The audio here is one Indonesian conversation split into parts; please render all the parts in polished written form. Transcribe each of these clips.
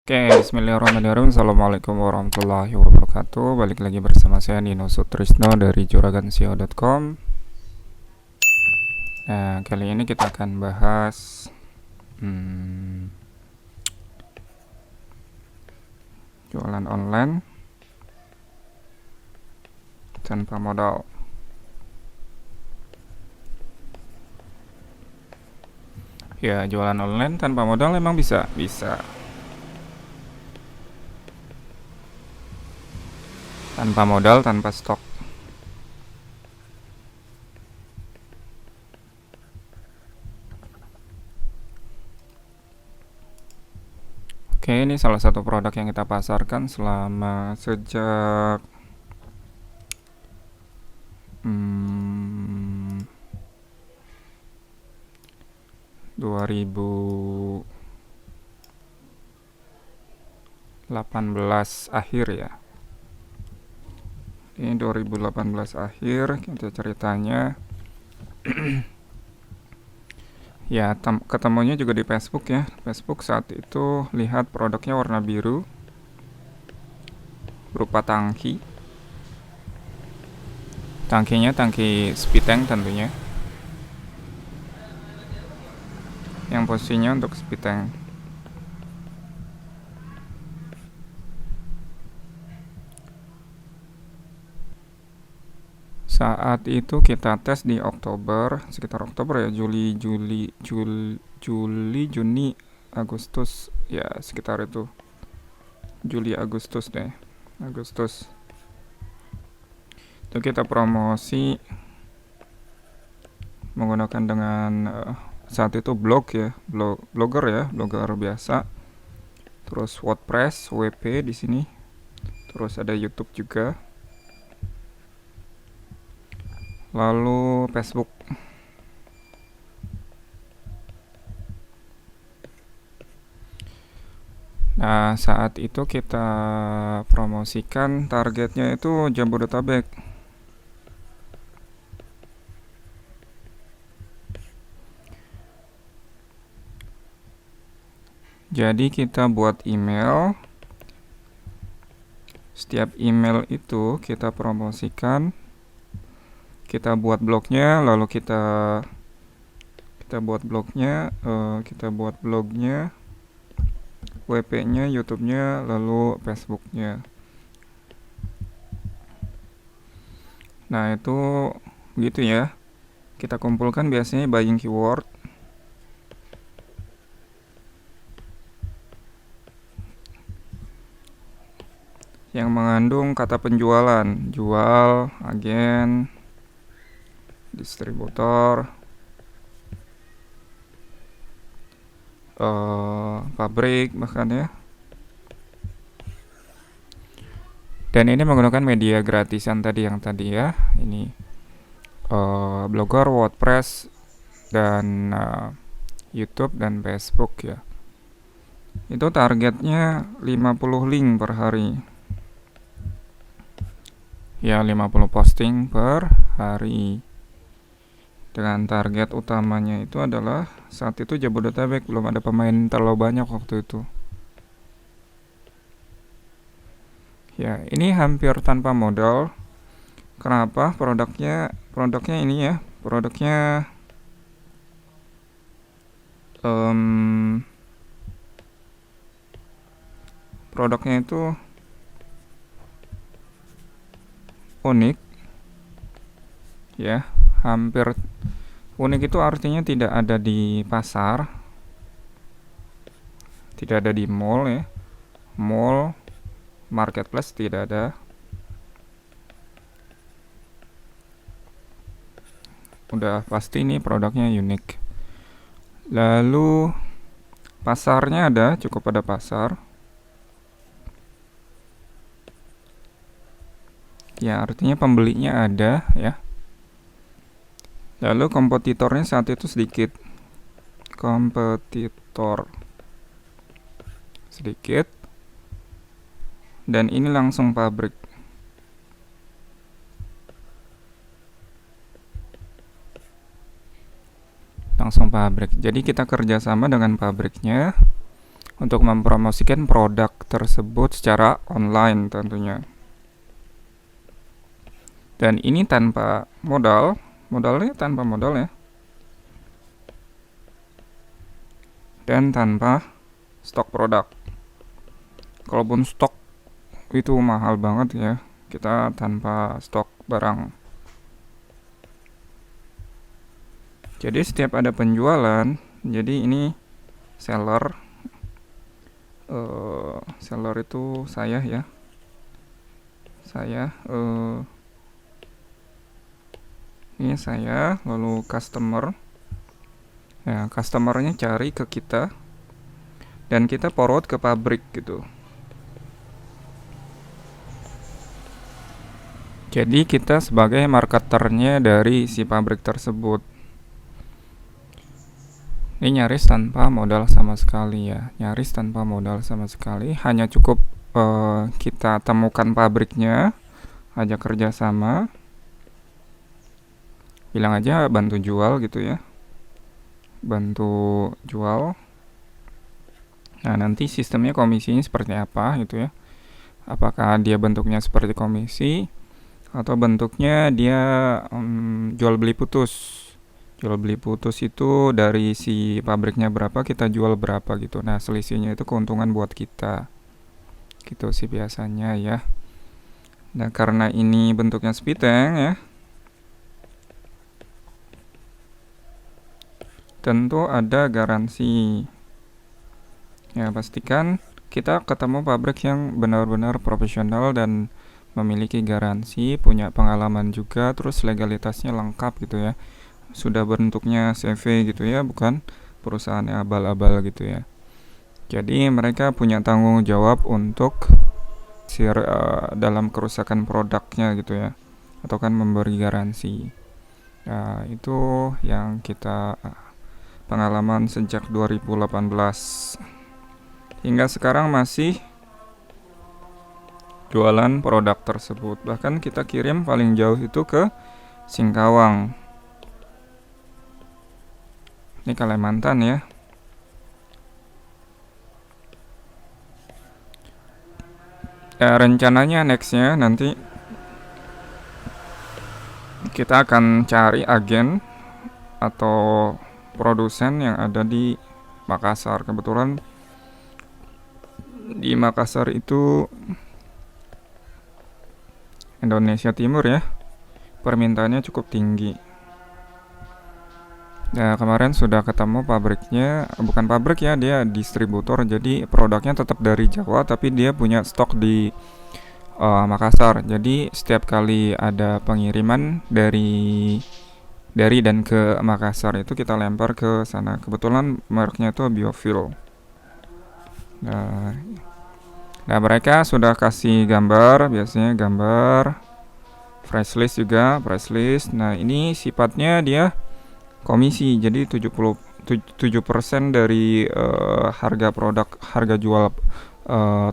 Oke, bismillahirrahmanirrahim. Assalamualaikum warahmatullahi wabarakatuh. Balik lagi bersama saya Nino Sutrisno dari juragansio.com. Nah, kali ini kita akan bahas jualan online tanpa modal. Ya, jualan online tanpa modal emang bisa. Tanpa modal, tanpa stok. Oke, ini salah satu produk yang kita pasarkan selama sejak 2018 akhir ya. Ini 2018 akhir kita ceritanya. Ya, ketemunya juga di Facebook ya. Facebook saat itu lihat produknya warna biru berupa tangki. Tangkinya tangki speed tank tentunya. Yang posisinya untuk speed tank. Saat itu kita tes di Oktober, sekitar Oktober ya, Juli, Juni, Agustus, ya sekitar itu. Juli, Agustus deh. Agustus. Itu kita promosi menggunakan dengan saat itu blog ya, blogger biasa. Terus WordPress, WP di sini. Terus ada YouTube juga. Lalu Facebook. Nah, saat itu kita promosikan targetnya itu Jabodetabek. Jadi kita buat email. Setiap email itu kita promosikan. Kita buat blognya, lalu kita buat blognya, WP-nya, YouTube-nya, lalu Facebook-nya. Nah, itu begitu ya. Kita kumpulkan biasanya buying keyword. Yang mengandung kata penjualan, jual, agen, distributor, pabrik bahkan ya. Dan ini menggunakan media gratisan tadi ya. Ini Blogger, WordPress, dan YouTube dan Facebook ya. Itu targetnya 50 link per hari. Ya, 50 posting per hari. Dengan target utamanya itu adalah saat itu Jabodetabek, belum ada pemain terlalu banyak waktu itu. Ya, ini hampir tanpa modal. Kenapa? Produknya ini ya. Produknya itu unik. Ya, hampir unik itu artinya tidak ada di pasar, tidak ada di mall ya. Mall, marketplace tidak ada. Udah pasti ini produknya unik. Lalu pasarnya ada, cukup ada pasar. Ya, artinya pembelinya ada ya. Lalu kompetitornya saat itu sedikit. Dan ini langsung pabrik. Jadi kita kerjasama dengan pabriknya untuk mempromosikan produk tersebut secara online tentunya. Dan ini tanpa modalnya tanpa modal ya. Dan tanpa stok produk. Kalaupun stok itu mahal banget ya, kita tanpa stok barang. Jadi setiap ada penjualan, jadi ini seller itu saya ya, ini saya, lalu customer ya, customernya cari ke kita dan kita forward ke pabrik gitu. Jadi kita sebagai marketernya dari si pabrik tersebut. Ini nyaris tanpa modal sama sekali ya, nyaris tanpa modal sama sekali. Hanya cukup kita temukan pabriknya, ajak kerjasama, bilang aja bantu jual gitu ya, bantu jual. Nah nanti sistemnya komisinya seperti apa gitu ya, apakah dia bentuknya seperti komisi atau bentuknya dia jual beli putus. Jual beli putus itu dari si pabriknya berapa, kita jual berapa gitu. Nah selisihnya itu keuntungan buat kita gitu sih biasanya ya. Nah karena ini bentuknya spiteng ya, tentu ada garansi ya. Pastikan kita ketemu pabrik yang benar-benar profesional dan memiliki garansi, punya pengalaman juga, terus legalitasnya lengkap gitu ya, sudah bentuknya CV gitu ya, bukan perusahaan abal-abal gitu ya. Jadi mereka punya tanggung jawab untuk dalam kerusakan produknya gitu ya, atau kan memberi garansi. Nah, itu yang kita pengalaman sejak 2018 hingga sekarang masih jualan produk tersebut. Bahkan kita kirim paling jauh itu ke Singkawang. Ini Kalimantan ya. Rencananya nextnya nanti kita akan cari agen atau produsen yang ada di Makassar. Kebetulan di Makassar itu Indonesia Timur ya, permintaannya cukup tinggi. Nah kemarin sudah ketemu pabriknya, bukan pabrik ya, dia distributor, jadi produknya tetap dari Jawa tapi dia punya stok di Makassar. Jadi setiap kali ada pengiriman dari dan ke Makassar itu kita lempar ke sana. Kebetulan mereknya itu Biofuel. Nah mereka sudah kasih gambar, biasanya gambar price list juga, price list. Nah ini sifatnya dia komisi, jadi 7% dari harga produk, harga jual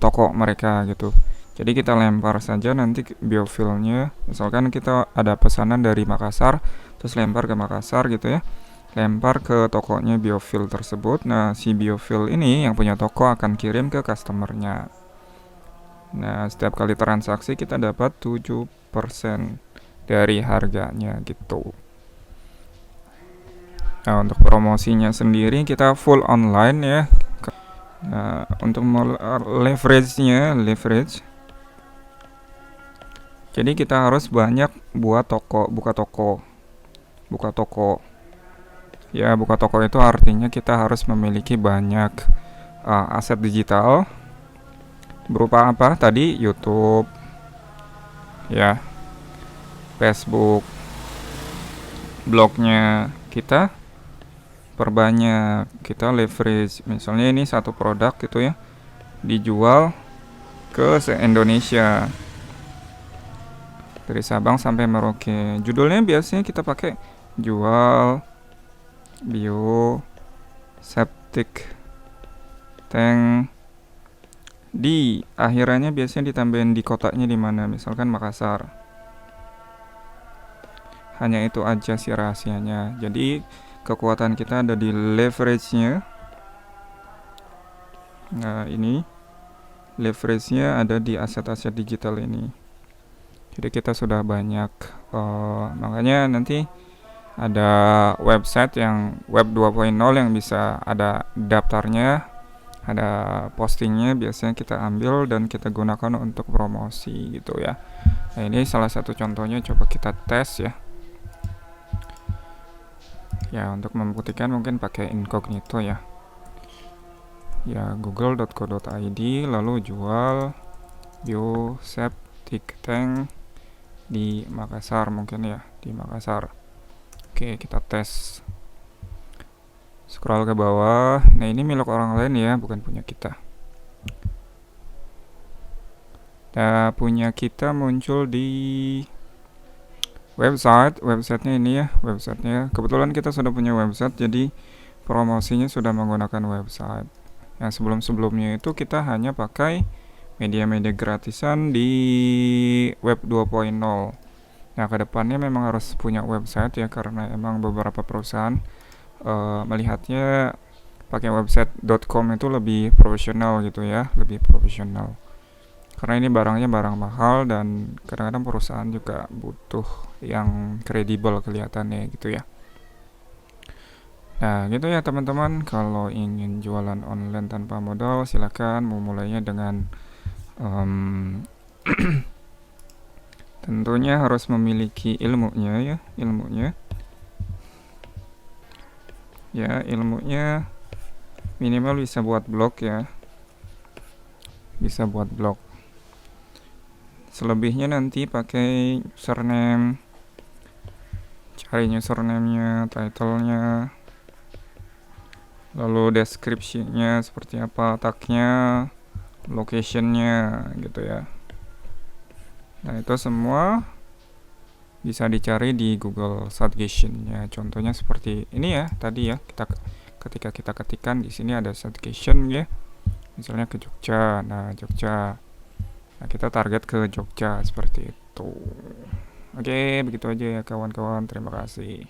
toko mereka gitu. Jadi kita lempar saja nanti biofuelnya, misalkan kita ada pesanan dari Makassar, terus lempar ke Makassar gitu ya, lempar ke tokonya biofuel tersebut. Nah si biofuel ini yang punya toko akan kirim ke customernya. Nah setiap kali transaksi kita dapat 7% dari harganya gitu. Nah untuk promosinya sendiri kita full online ya. Nah untuk leverage, jadi kita harus banyak buka toko. Ya buka toko itu artinya kita harus memiliki banyak aset digital. Berupa apa tadi? YouTube ya, Facebook, blognya kita perbanyak, kita leverage. Misalnya ini satu produk gitu ya, dijual ke se-Indonesia dari Sabang sampai Merauke. Judulnya biasanya kita pakai jual bio septic tank, di akhirannya biasanya ditambahin di kotaknya di mana, misalkan Makassar. Hanya itu aja sih rahasianya. Jadi kekuatan kita ada di leverage-nya. Nah, ini leverage-nya ada di aset-aset digital ini. Jadi kita sudah banyak, makanya nanti ada website yang web 2.0 yang bisa ada daftarnya, ada postingnya, biasanya kita ambil dan kita gunakan untuk promosi gitu ya. Nah, ini salah satu contohnya, coba kita tes ya. Ya, untuk membuktikan mungkin pakai incognito ya. Ya, google.co.id, lalu jual bioseptic tank di Makassar mungkin ya, di Makassar. Oke, kita tes. Scroll ke bawah. Nah, ini milik orang lain ya, bukan punya kita. Nah, punya kita muncul di websitenya ini ya, websitenya. Kebetulan kita sudah punya website, jadi promosinya sudah menggunakan website. Yang sebelum-sebelumnya itu kita hanya pakai media-media gratisan di web 2.0. Nah, kedepannya memang harus punya website ya, karena emang beberapa perusahaan melihatnya pakai website.com itu lebih profesional gitu ya, lebih profesional. Karena ini barangnya barang mahal dan kadang-kadang perusahaan juga butuh yang kredibel kelihatannya gitu ya. Nah, gitu ya teman-teman. Kalau ingin jualan online tanpa modal, silakan memulainya dengan tentunya harus memiliki ilmunya ya, ilmunya minimal bisa buat blog ya, bisa buat blog. Selebihnya nanti pakai username, cari username-nya, title-nya, lalu deskripsinya seperti apa, tag-nya, location-nya gitu ya. Nah, itu semua bisa dicari di Google Citation ya. Contohnya seperti ini ya, tadi ya, ketika kita ketikkan di sini ada citation ya. Misalnya ke Jogja. Nah, Jogja. Nah, kita target ke Jogja seperti itu. Oke, begitu aja ya kawan-kawan. Terima kasih.